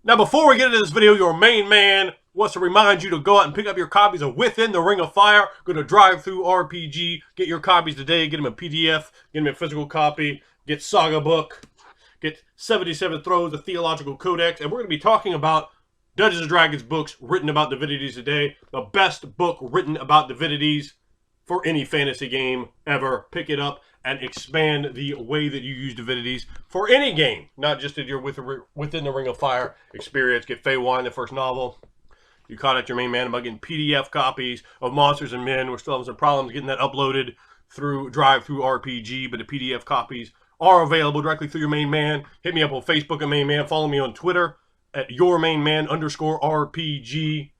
Now, before we get into this video, your main man wants to remind you to go out and pick up your copies of Within the Ring of Fire. Go to Drive-Thru RPG, get your copies today, get them in PDF, get them in physical copy, get Saga Book, get 77 Throws, a Theological Codex, and we're going to be talking about Dungeons & Dragons books written about divinities today. The best book written about divinities for any fantasy game ever. Pick it up and expand the way that you use divinities for any game, not just in your Within the Ring of Fire experience. Get Feywild, the first novel. You contact your main man about getting PDF copies of Monsters and Men. We're still having some problems getting that uploaded through Drive-Thru RPG, but the PDF copies are available directly through your main man. Hit me up on Facebook at main man. Follow me on Twitter at yourmainman_RPG.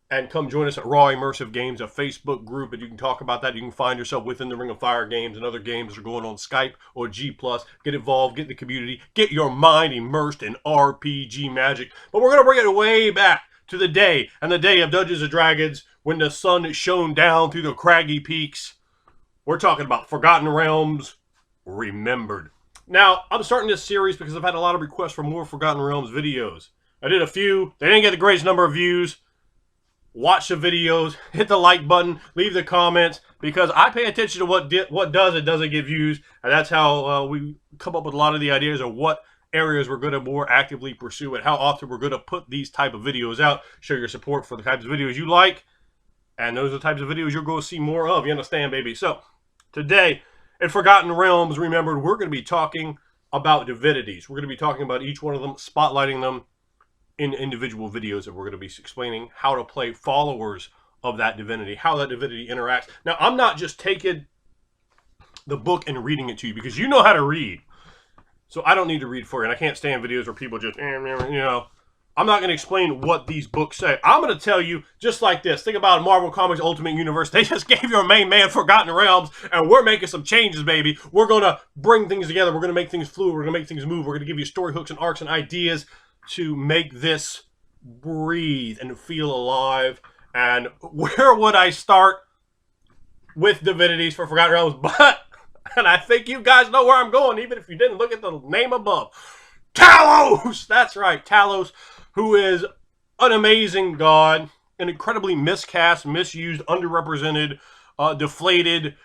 And come join us at RAW Immersive Games, a Facebook group, and you can talk about that. You can find yourself within the Ring of Fire games and other games that are going on Skype or G+. Get involved, get in the community, get your mind immersed in RPG magic. But we're going to bring it way back to the day of Dungeons & Dragons when the sun shone down through the craggy peaks. We're talking about Forgotten Realms Remembered. Now, I'm starting this series because I've had a lot of requests for more Forgotten Realms videos. I did a few. They didn't get the greatest number of views. Watch the videos, hit the like button, leave the comments, because I pay attention to what does and doesn't get views, and that's how we come up with a lot of the ideas of what areas we're going to more actively pursue and how often we're going to put these type of videos out. Show your support for the types of videos you like, and those are the types of videos you're going to see more of. You understand, baby? So, today, in Forgotten Realms Remembered, we're going to be talking about divinities. We're going to be talking about each one of them, spotlighting them in individual videos that we're going to be explaining how to play followers of that divinity, how that divinity interacts. Now, I'm not just taking the book and reading it to you because you know how to read. So I don't need to read for you. And I can't stand videos where people just, I'm not going to explain what these books say. I'm going to tell you just like this. Think about Marvel Comics Ultimate Universe. They just gave your main man Forgotten Realms, and we're making some changes, baby. We're going to bring things together. We're going to make things fluid. We're going to make things move. We're going to give you story hooks and arcs and ideas to make this breathe and feel alive. And where would I start with divinities for Forgotten Realms? But, and I think you guys know where I'm going, even if you didn't look at the name above. Talos! That's right, Talos, who is an amazing god, an incredibly miscast, misused, underrepresented, deflated,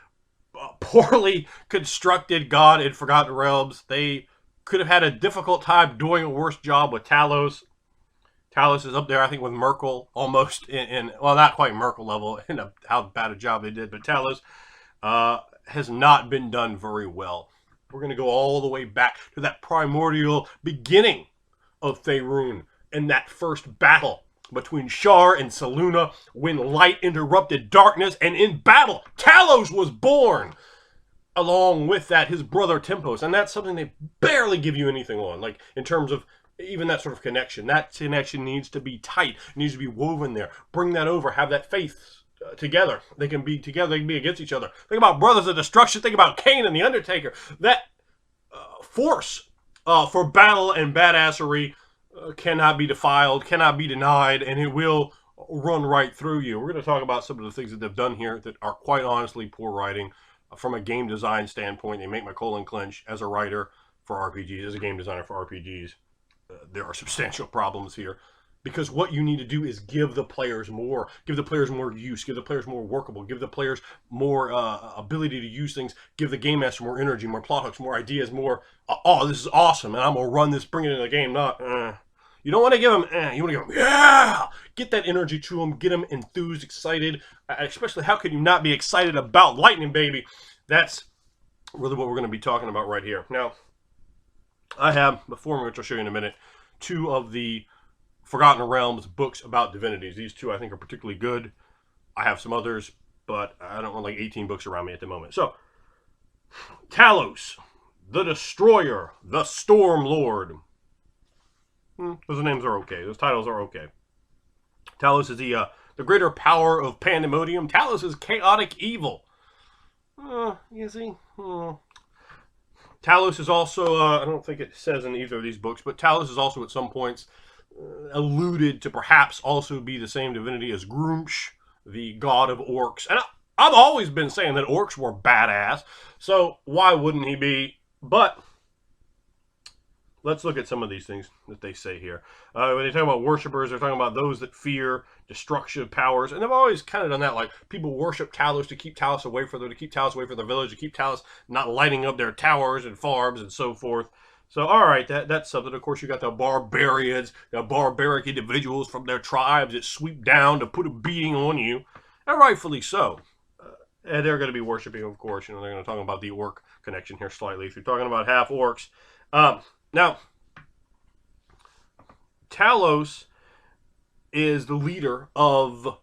poorly constructed god in Forgotten Realms. They could have had a difficult time doing a worse job with Talos. Talos is up there, I think, with Merkel, almost well, not quite Merkel level in how bad a job they did, but Talos has not been done very well. We're going to go all the way back to that primordial beginning of Faerun and that first battle between Shar and Selûne when light interrupted darkness, and in battle, Talos was born. Along with that, his brother Tempos, and that's something they barely give you anything on, like in terms of even that sort of connection. That connection needs to be tight, it needs to be woven there. Bring that over, have that faith together. They can be together, they can be against each other. Think about Brothers of Destruction, think about Kane and the Undertaker. That force for battle and badassery cannot be defiled, cannot be denied, and it will run right through you. We're going to talk about some of the things that they've done here that are quite honestly poor writing. From a game design standpoint, they make my colon clench as a writer for RPGs, as a game designer for RPGs. There are substantial problems here because what you need to do is give the players more use, give the players more workable, give the players more ability to use things, give the game master more energy, more plot hooks, more ideas, more, oh, this is awesome, and I'm going to run this, bring it into the game, not, You don't want to give them, you want to give them, yeah! Get that energy to them, get them enthused, excited, especially how could you not be excited about Lightning, baby? That's really what we're going to be talking about right here. Now, I have, before which I'll show you in a minute, two of the Forgotten Realms books about divinities. These two I think are particularly good. I have some others, but I don't want like 18 books around me at the moment. So, Talos, the Destroyer, the Storm Lord. Those names are okay. Those titles are okay. Talos is the greater power of pandemonium. Talos is chaotic evil. You see? Talos is also, I don't think it says in either of these books, but Talos is also at some points alluded to perhaps also be the same divinity as Grumsh, the god of orcs. And I've always been saying that orcs were badass, so why wouldn't he be? But let's look at some of these things that they say here. When they talk about worshippers, they're talking about those that fear destructive powers. And they've always kind of done that. Like, people worship Talos to keep Talos away from them, to keep Talos away from their village, to keep Talos not lighting up their towers and farms and so forth. So, all right, that's something. Of course, you got the barbarians, the barbaric individuals from their tribes that sweep down to put a beating on you, and rightfully so. And they're going to be worshiping, of course. You know, they're going to talk about the orc connection here slightly. If you're talking about half orcs, now Talos is the leader of what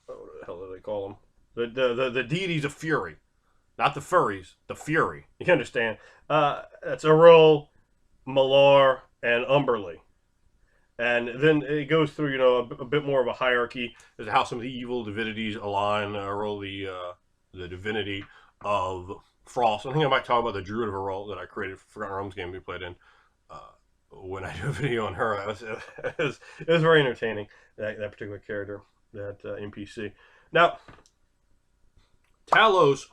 the hell do they call them? The deities of fury. Not the furries, the fury. You understand? That's Errol, Malar, and Umberly. And then it goes through, you know, a bit more of a hierarchy as to how some of the evil divinities align. Errol, the divinity of Frost. I think I might talk about the Druid of Errol that I created for Forgotten Realms game we played in. When I do a video on her, it was very entertaining, that particular character, that NPC. Now, Talos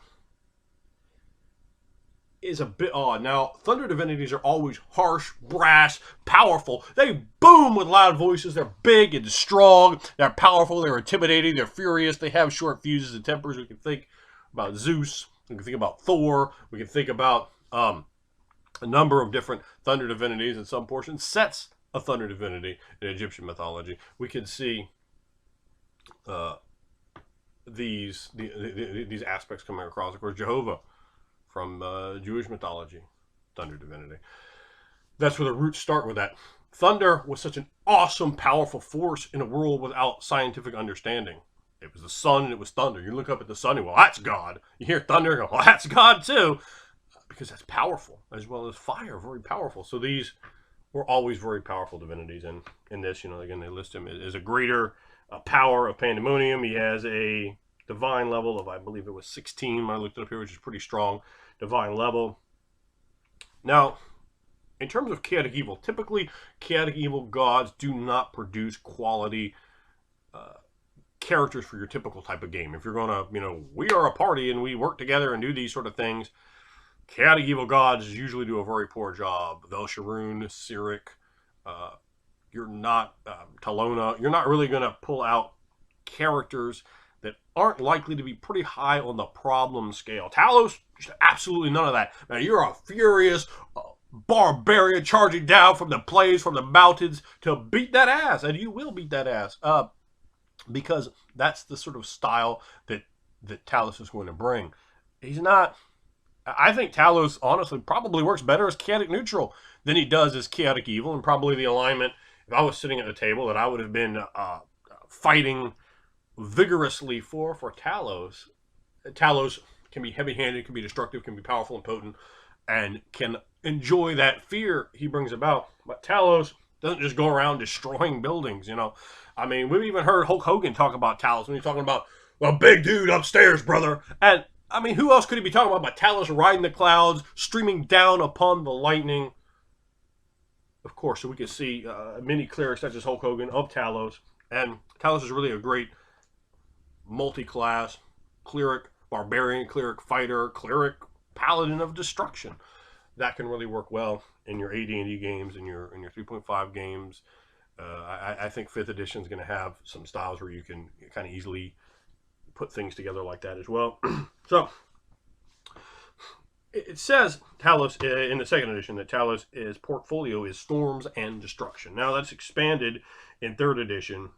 is a bit odd. Now, thunder divinities are always harsh, brash, powerful. They boom with loud voices. They're big and strong. They're powerful. They're intimidating. They're furious. They have short fuses and tempers. We can think about Zeus. We can think about Thor. We can think about a number of different thunder divinities in some portions. Set's a thunder divinity in Egyptian mythology. We can see these aspects coming across. Of course, Jehovah from Jewish mythology, thunder divinity. That's where the roots start with that. Thunder was such an awesome, powerful force in a world without scientific understanding. It was the sun and it was thunder. You look up at the sun and, well, that's God. You hear thunder and go, well, that's God too. Because that's powerful, as well as fire, very powerful. So these were always very powerful divinities. And in this, you know, again, they list him as a greater power of pandemonium. He has a divine level of, I believe it was 16 when I looked it up here, which is pretty strong divine level. Now, in terms of chaotic evil, typically chaotic evil gods do not produce quality characters for your typical type of game. If you're going to, you know, we are a party and we work together and do these sort of things, chaotic evil gods usually do a very poor job. Velsharoon, Cyric, you're not, Talona, you're not really going to pull out characters that aren't likely to be pretty high on the problem scale. Talos, absolutely none of that. Now, you're a furious barbarian charging down from the plains, from the mountains to beat that ass, and you will beat that ass, because that's the sort of style that Talos is going to bring. He's not. I think Talos, honestly, probably works better as chaotic neutral than he does as chaotic evil, and probably the alignment, if I was sitting at the table, that I would have been fighting vigorously for Talos. Talos can be heavy-handed, can be destructive, can be powerful and potent, and can enjoy that fear he brings about. But Talos doesn't just go around destroying buildings, you know. I mean, we've even heard Hulk Hogan talk about Talos when he's talking about the big dude upstairs, brother. And, I mean, who else could he be talking about but Talos riding the clouds, streaming down upon the lightning? Of course, so we can see many clerics such as Hulk Hogan of Talos. And Talos is really a great multi-class cleric, barbarian, cleric, fighter, cleric, paladin of destruction. That can really work well in your AD&D games, in your 3.5 games. I think 5th edition is going to have some styles where you can kind of easily put things together like that as well. So, it says Talos in the 2nd edition that Talos' portfolio is storms and destruction. Now that's expanded in 3rd edition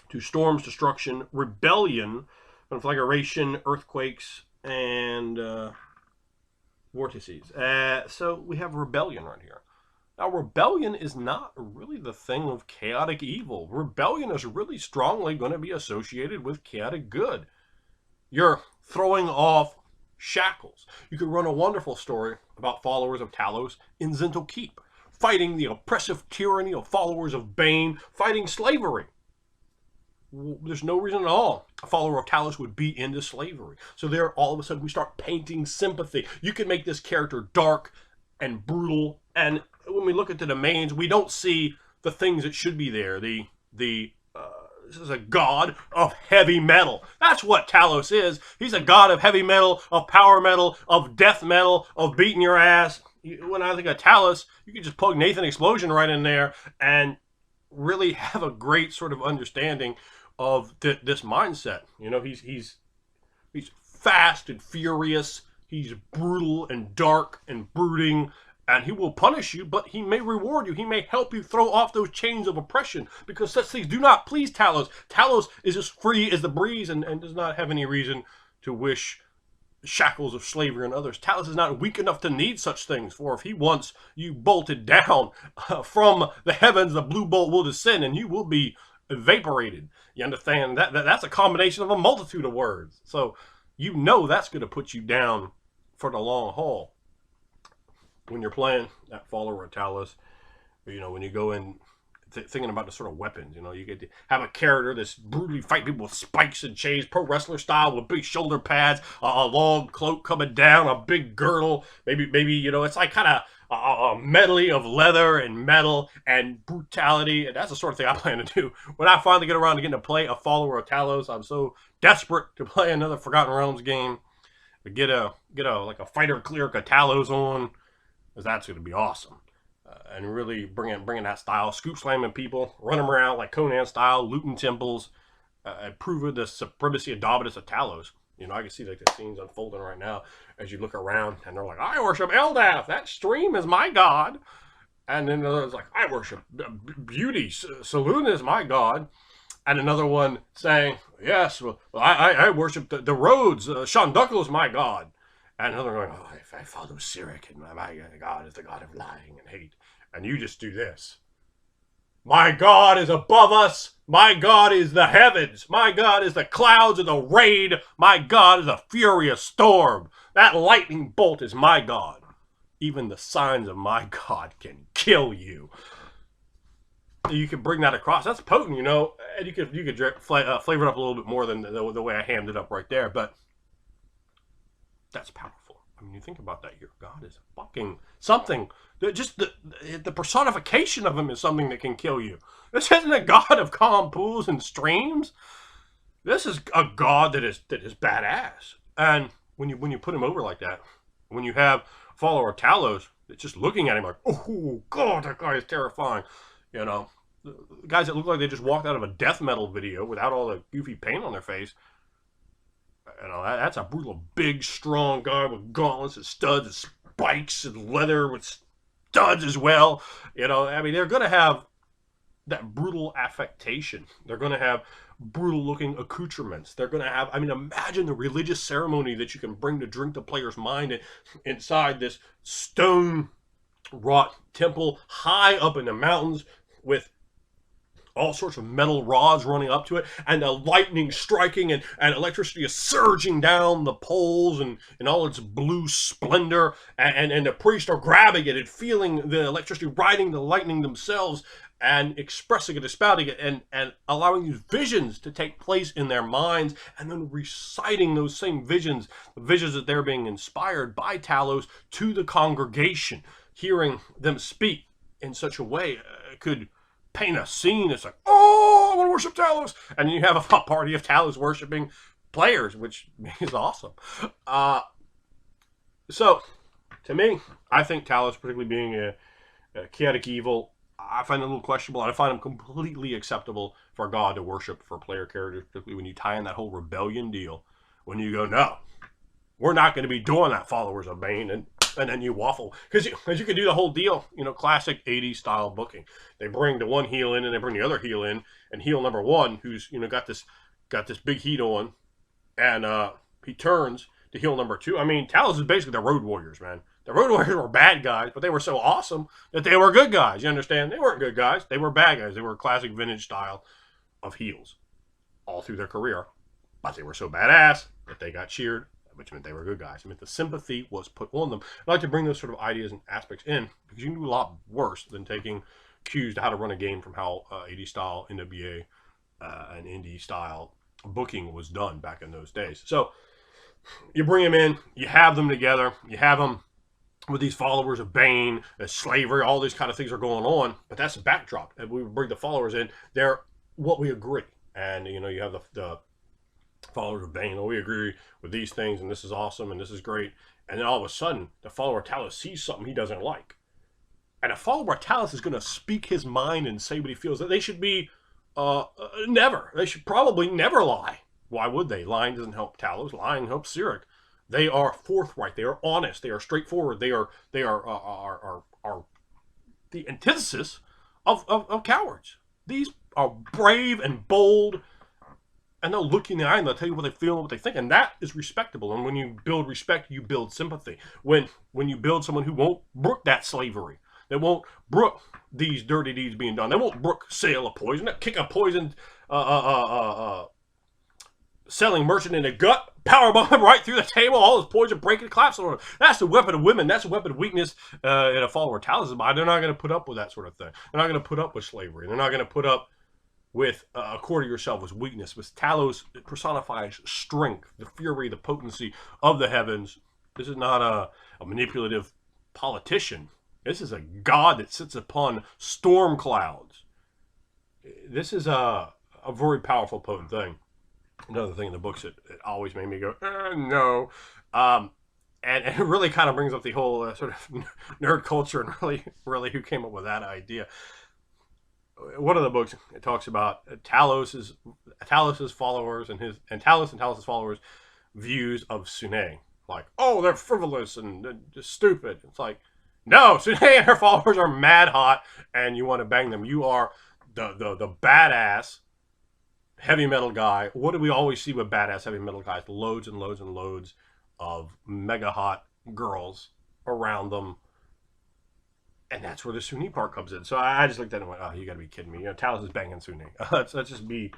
to storms, destruction, rebellion, conflagration, earthquakes, and vortices. So we have rebellion right here. Now, rebellion is not really the thing of chaotic evil. Rebellion is really strongly going to be associated with chaotic good. You're throwing off shackles. You could run a wonderful story about followers of Talos in Zintal Keep, fighting the oppressive tyranny of followers of Bane, fighting slavery. There's no reason at all a follower of Talos would be into slavery. So there, all of a sudden, we start painting sympathy. You can make this character dark and brutal, and when we look at the domains, we don't see the things that should be there. This is a god of heavy metal. That's what Talos is. He's a god of heavy metal, of power metal, of death metal, of beating your ass. When I think of Talos, you can just plug Nathan Explosion right in there and really have a great sort of understanding of this mindset. He's fast and furious. He's brutal and dark and brooding, and he will punish you, but he may reward you. He may help you throw off those chains of oppression, because such things do not please Talos. Talos is as free as the breeze, and does not have any reason to wish shackles of slavery on others. Talos is not weak enough to need such things, for if he wants you bolted down from the heavens, the blue bolt will descend, and you will be evaporated. You understand? That's a combination of a multitude of words. So that's going to put you down for the long haul. When you're playing that follower of Talos, when you go in thinking about the sort of weapons, you get to have a character that's brutally fight people with spikes and chains, pro wrestler style, with big shoulder pads, a long cloak coming down, a big girdle, maybe it's like kind of a medley of leather and metal and brutality, and that's the sort of thing I plan to do when I finally get around to getting to play a follower of Talos. I'm so desperate to play another Forgotten Realms game, to get a fighter cleric of Talos on, because that's going to be awesome. And really bringing that style, scoop slamming people, run them around like Conan style, looting temples, and proving the supremacy of Dominus of Talos. I can see like the scenes unfolding right now as you look around, and they're like, I worship Eldath, that stream is my god. And then there's like, I worship Beauty, Saloon is my god. And another one saying, yes, well, I worship the roads, Shonduckle is my god. And another going, I follow Cyric, and my god is the god of lying and hate. And you just do this. My God is above us. My God is the heavens. My God is the clouds of the rain. My God is a furious storm. That lightning bolt is my God. Even the signs of my God can kill you. You can bring that across. That's potent, and you could flavor it up a little bit more than the way I hammed it up right there, but that's powerful. I mean, you think about that. Your God is fucking something. Just the personification of him is something that can kill you. This isn't a God of calm pools and streams. This is a God that is badass. And when you put him over like that, when you have a follower of Talos that's just looking at him like, oh God, that guy is terrifying. Guys that look like they just walked out of a death metal video without all the goofy paint on their face. That's a brutal, big, strong guy with gauntlets and studs and spikes and leather with studs as well. They're going to have that brutal affectation. They're going to have brutal-looking accoutrements. They're going to have, imagine the religious ceremony that you can bring to drink the player's mind inside this stone-wrought temple high up in the mountains with all sorts of metal rods running up to it, and the lightning striking, and electricity is surging down the poles and in all its blue splendor, and the priests are grabbing it and feeling the electricity, riding the lightning themselves, and expressing it, spouting it, and allowing these visions to take place in their minds, and then reciting those same visions, the visions that they're being inspired by Talos, to the congregation. Hearing them speak in such a way could paint a scene. It's like, oh, I want to worship Talos, and then you have a party of Talos worshiping players, which is awesome. So to me, I think Talos, particularly being a chaotic evil, I find it a little questionable, and I find him completely acceptable for God to worship for player characters, particularly when you tie in that whole rebellion deal, when you go, no, we're not going to be doing that, followers of Bane, and then you waffle, because you can do the whole deal, classic 80s style booking. They bring the one heel in, and they bring the other heel in, and heel number one, who's got this big heat on, and he turns to heel number two. Talos is basically the Road Warriors, man. The Road Warriors were bad guys, but they were so awesome that they were good guys. You understand? They weren't good guys. They were bad guys. They were classic vintage style of heels all through their career, but they were so badass that they got cheered, which meant they were good guys. The sympathy was put on them. I like to bring those sort of ideas and aspects in, because you can do a lot worse than taking cues to how to run a game from how 80 style NWA and indie style booking was done back in those days. So you bring them in, you have them together, you have them with these followers of Bane, slavery, all these kind of things are going on, but that's the backdrop. And we bring the followers in, they're what we agree. And you have Followers of Bane, oh, we agree with these things, and this is awesome, and this is great. And then all of a sudden, the follower of Talos sees something he doesn't like. And a follower of Talos is going to speak his mind and say what he feels. That they should be never. They should probably never lie. Why would they? Lying doesn't help Talos. Lying helps Sirik. They are forthright. They are honest. They are straightforward. They are the antithesis of cowards. These are brave and bold, and they'll look you in the eye and they'll tell you what they feel and what they think, and that is respectable. And when you build respect, you build sympathy. When you build someone who won't brook that slavery, they won't brook these dirty deeds being done. They won't brook sale of poison, kick a poison selling merchant in the gut, power bomb right through the table, all this poison breaking, collapsing. That's the weapon of women. That's the weapon of weakness in a follower of Talos' mind. They're not going to put up with that sort of thing. They're not going to put up with slavery. They're not going to put up with a quarter yourself with weakness. With Talos, it personifies strength, the fury, the potency of the heavens. This is not a manipulative politician. This is a god that sits upon storm clouds. This is a very powerful, potent thing. Another thing in the books that always made me go, no. And it really kind of brings up the whole sort of nerd culture and really who came up with that idea. One of the books, it talks about Talos's followers and Talos's followers' views of Sune. Like, oh, they're frivolous and just stupid. It's like, no, Sune and her followers are mad hot, and you want to bang them. You are the badass heavy metal guy. What do we always see with badass heavy metal guys? Loads and loads and loads of mega hot girls around them. And that's where the Sune part comes in. So I just looked at it and went, oh, you got to be kidding me. You know, Talos is banging Sune. Let's just be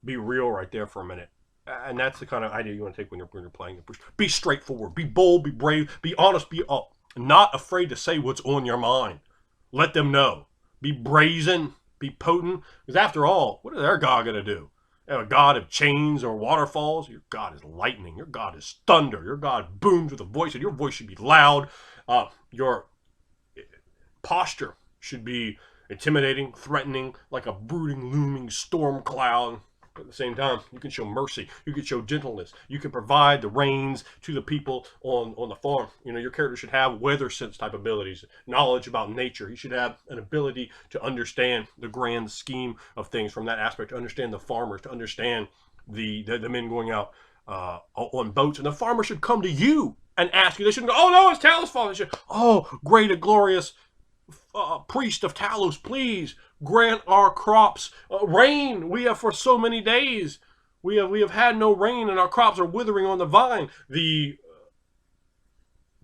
real right there for a minute. And that's the kind of idea you want to take when you're playing. Be straightforward. Be bold. Be brave. Be honest. Be not afraid to say what's on your mind. Let them know. Be brazen. Be potent. Because after all, what is their God going to do? They have a God of chains or waterfalls. Your God is lightning. Your God is thunder. Your God booms with a voice, and your voice should be loud. Your posture should be intimidating, threatening, like a brooding, looming storm cloud. But at the same time, you can show mercy. You can show gentleness. You can provide the rains to the people on the farm. You know, your character should have weather sense type abilities, knowledge about nature. He should have an ability to understand the grand scheme of things from that aspect, to understand the farmers, to understand the men going out on boats. And the farmer should come to you and ask you. They shouldn't go, oh, no, it's Talos' fault. They should, oh, great and glorious priest of Talos, please grant our crops rain. We have for so many days. We have had no rain, and our crops are withering on the vine. The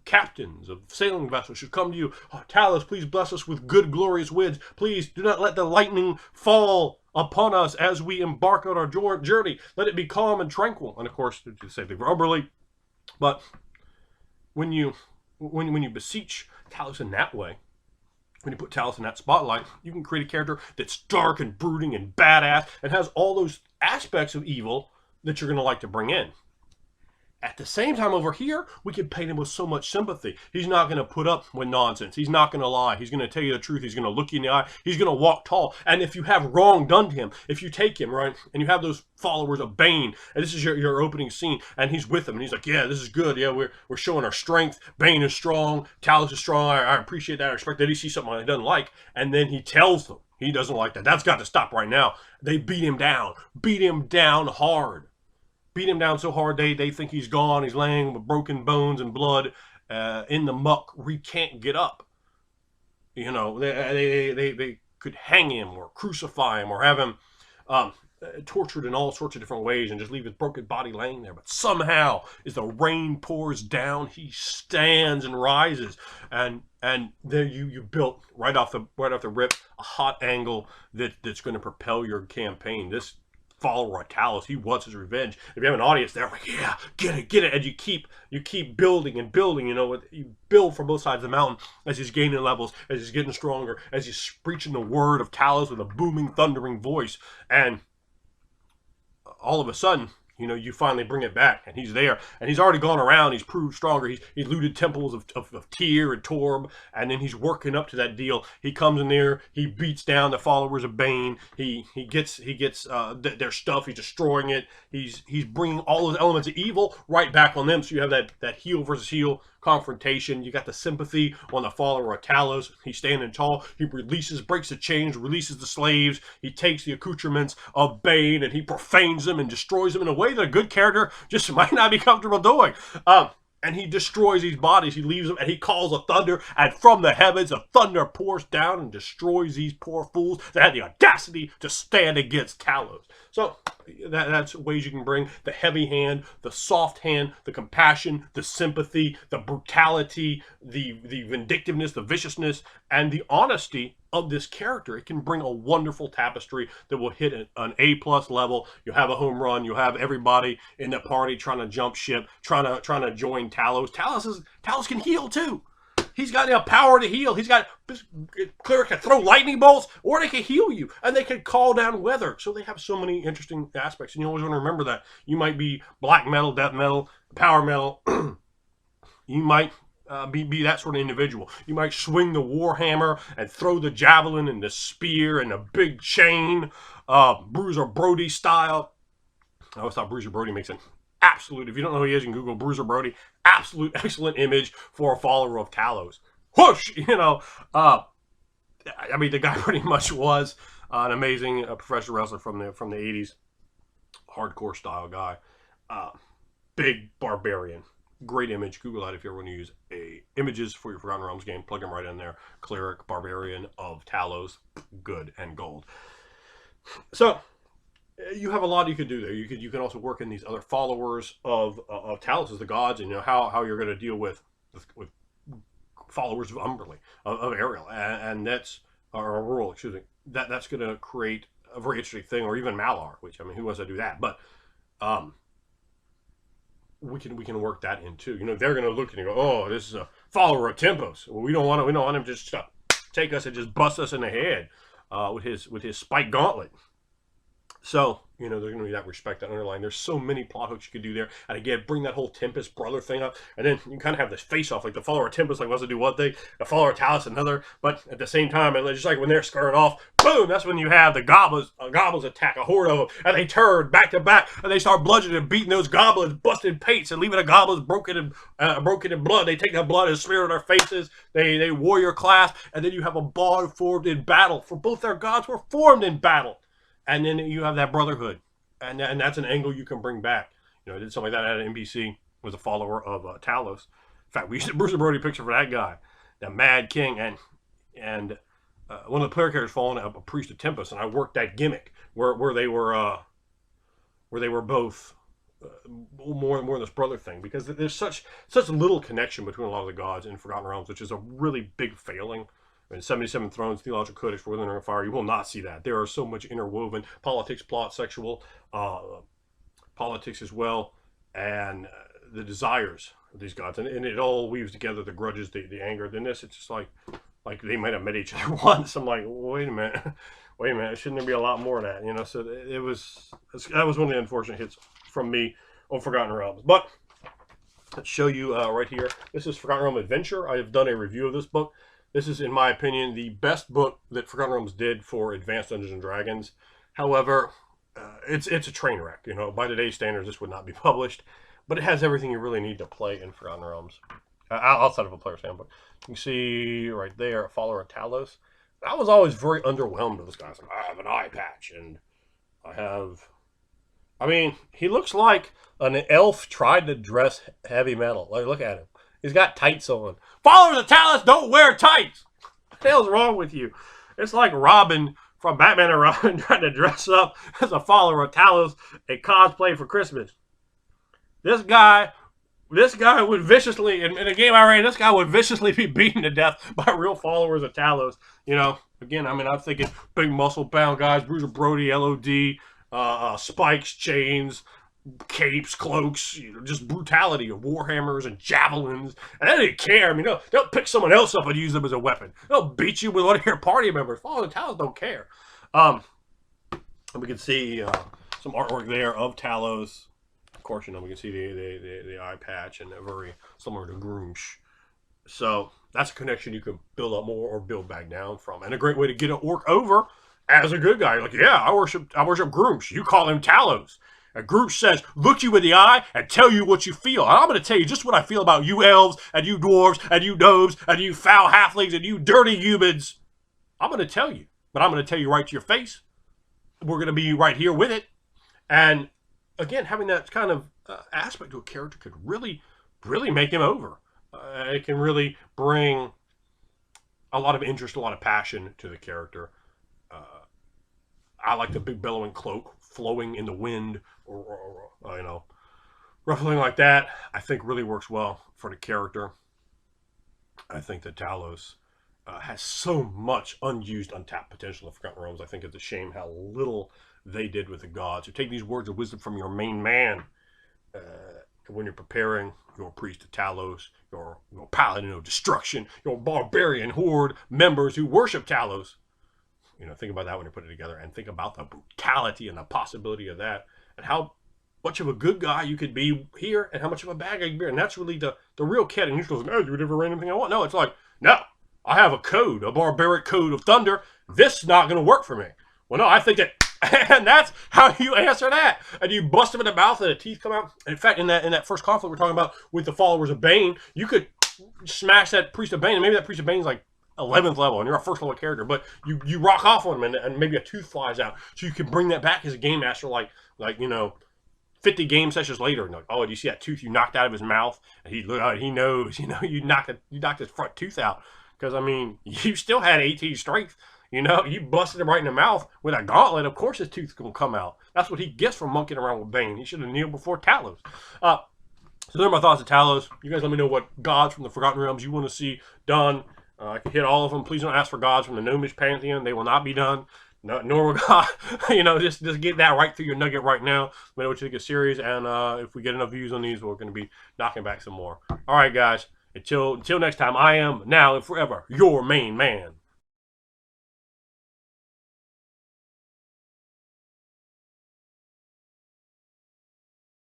captains of sailing vessels should come to you. Oh, Talos, please bless us with good, glorious winds. Please do not let the lightning fall upon us as we embark on our journey. Let it be calm and tranquil. And of course, to say the verbally, but when you beseech Talos in that way, when you put Talos in that spotlight, you can create a character that's dark and brooding and badass and has all those aspects of evil that you're going to like to bring in. At the same time, over here, we can paint him with so much sympathy. He's not going to put up with nonsense. He's not going to lie. He's going to tell you the truth. He's going to look you in the eye. He's going to walk tall. And if you have wrong done to him, if you take him, right, and you have those followers of Bane, and this is your opening scene, and he's with them, and he's like, yeah, this is good. Yeah, we're showing our strength. Bane is strong. Talos is strong. I appreciate that. I respect that. He sees something he doesn't like, and then he tells them he doesn't like that. That's got to stop right now. They beat him down hard. Beat him down so hard they think he's gone. He's laying with broken bones and blood in the muck where he can't get up. You know, they could hang him or crucify him or have him tortured in all sorts of different ways and just leave his broken body laying there. But somehow, as the rain pours down, he stands and rises. And there you built right off the rip a hot angle that's going to propel your campaign. This follower of Talos, he wants his revenge. If you have an audience there, like, yeah, get it, and you keep building and building. You know, you build from both sides of the mountain as he's gaining levels, as he's getting stronger, as he's preaching the word of Talos with a booming, thundering voice, and all of a sudden, you know, you finally bring it back, and he's there, and he's already gone around. He's proved stronger. He's looted temples of Tyr and Torb, and then he's working up to that deal. He comes in there, he beats down the followers of Bane. He gets their stuff. He's destroying it. He's bringing all those elements of evil right back on them. So you have that heel versus heel confrontation. You got the sympathy on the follower of Talos. He's standing tall. He breaks the chains, releases the slaves. He takes the accoutrements of Bane and he profanes them and destroys them in a way that a good character just might not be comfortable doing. And he destroys these bodies. He leaves them, and he calls a thunder, and from the heavens a thunder pours down and destroys these poor fools that had the audacity to stand against Talos. So that's ways you can bring the heavy hand, the soft hand, the compassion, the sympathy, the brutality, the vindictiveness, the viciousness, and the honesty of this character. It can bring a wonderful tapestry that will hit an A+ level. You'll have a home run. You'll have everybody in the party trying to jump ship, trying to join Talos. Talos can heal too. He's got the power to heal. He's got cleric can throw lightning bolts, or they can heal you, and they can call down weather. So they have so many interesting aspects, and you always want to remember that. You might be black metal, death metal, power metal. You might be that sort of individual. You might swing the warhammer and throw the javelin and the spear and the big chain, Bruiser Brody style. I always thought Bruiser Brody makes an absolute, if you don't know who he is, you can Google Bruiser Brody. Absolute excellent image for a follower of Talos. Whoosh! You know, I mean, the guy pretty much was an amazing professional wrestler from the 80s, hardcore style guy. Big barbarian. Great image. Google that if you ever want to use images for your Forgotten Realms game. Plug them right in there. Cleric, barbarian of Talos. Good and gold. So you have a lot you could do there. You can also work in these other followers of Talos as the gods, and you know how you're going to deal with followers of Umberly, of Ariel, and that's or Rural, excuse me. That's going to create a very interesting thing, or even Malar, which, I mean, who wants to do that? But we can work that in too. You know, they're going to look and go, oh, this is a follower of Tempos. Well, we don't want him to just take us and just bust us in the head with his spike gauntlet. So, you know, there's going to be that respect, that underline. There's so many plot hooks you could do there. And again, bring that whole Tempest brother thing up. And then you kind of have this face-off. Like the follower of Tempest wants to do one thing, the follower of Talos another. But at the same time, and just like when they're squaring off, boom, that's when you have the goblins attack, a horde of them. And they turn back to back. And they start bludgeoning and beating those goblins, busting pates, and leaving the goblins broken in blood. They take that blood and smear on their faces. They warrior class. And then you have a bond formed in battle. For both their gods were formed in battle. And then you have that brotherhood, and that's an angle you can bring back. You know, I did something like that at NBC, was a follower of Talos. In fact, we used a Bruiser Brody picture for that guy, the Mad King, and one of the player characters falling a priest of Tempest, and I worked that gimmick where they were both more in this brother thing, because there's such little connection between a lot of the gods in Forgotten Realms, which is a really big failing. In 77 Thrones, Theological Codex for Within the Ring of Fire, you will not see that. There are so much interwoven politics, plot, sexual politics as well, and the desires of these gods, and it all weaves together, the grudges, the anger. Then this, it's just like they might have met each other once. I'm like, wait a minute, shouldn't there be a lot more of that? You know, so that was one of the unfortunate hits from me on Forgotten Realms. But let's show you right here. This is Forgotten Realm Adventure. I have done a review of this book. This is, in my opinion, the best book that Forgotten Realms did for Advanced Dungeons and Dragons. However, it's a train wreck. You know, by today's standards, this would not be published, but it has everything you really need to play in Forgotten Realms outside of a player's handbook. You can see right there, a follower of Talos. I was always very underwhelmed with this guy. Like, I have an eye patch, and I mean, he looks like an elf tried to dress heavy metal. Like, look at him. He's got tights on. Followers of Talos don't wear tights. What the hell's wrong with you? It's like Robin from Batman and Robin trying to dress up as a follower of Talos and cosplay for Christmas. This guy would viciously, in a game I ran, this guy would viciously be beaten to death by real followers of Talos. You know, again, I mean, I'm thinking big muscle-bound guys, Bruiser Brody, LOD, spikes, chains, capes, cloaks, you know, just brutality of warhammers and javelins, and they didn't care. I mean, they'll pick someone else up and use them as a weapon. They'll beat you with one of your party members. Followers of Talos don't care. And we can see some artwork there of Talos Of course, you know, we can see the eye patch, and they're very similar to Groomsh. So that's a connection you can build up more or build back down from, and a great way to get an orc over as a good guy. You're like, yeah, I worship Groomsh. You call him Talos. And Groomsh says, look you in the eye and tell you what you feel. And I'm going to tell you just what I feel about you elves and you dwarves and you gnomes and you foul halflings and you dirty humans. I'm going to tell you, but I'm going to tell you right to your face. We're going to be right here with it. And again, having that kind of aspect to a character could really, really make him over. It can really bring a lot of interest, a lot of passion to the character. I like the big billowing cloak flowing in the wind, or you know, ruffling like that. I think really works well for the character. I think that Talos has so much unused, untapped potential in Forgotten Realms. I think it's a shame how little they did with the gods. So take these words of wisdom from your main man when you're preparing your priest of Talos, your paladin of destruction, your barbarian horde members who worship Talos. You know, think about that when you put it together, and think about the brutality and the possibility of that, and how much of a good guy you could be here, and how much of a bad guy you could be. And that's really the real kid. And he goes, no, you would never write anything I want. No, it's like, no, I have a code, a barbaric code of thunder. This is not going to work for me. Well, no, I think that, and that's how you answer that. And you bust him in the mouth, and the teeth come out. In fact, in that first conflict we're talking about with the followers of Bane, you could smash that priest of Bane, and maybe that priest of Bane's like 11th level, and you're a first level character, but you rock off on him, and maybe a tooth flies out, so you can bring that back as a game master, like you know, 50 game sessions later, and like, oh, do you see that tooth you knocked out of his mouth? And he knows, you know, you knocked his front tooth out, because I mean, you still had 18 strength, you know, you busted him right in the mouth with a gauntlet. Of course, his tooth's gonna come out. That's what he gets from monkeying around with Bane. He should have kneeled before Talos. So those are my thoughts of Talos. You guys let me know what gods from the Forgotten Realms you want to see done. I can hit all of them. Please don't ask for gods from the Gnomish Pantheon. They will not be done. No, nor will God. You know, just get that right through your nugget right now. Let me know what you think of the series. And if we get enough views on these, we're going to be knocking back some more. All right, guys. Until next time, I am now and forever your main man.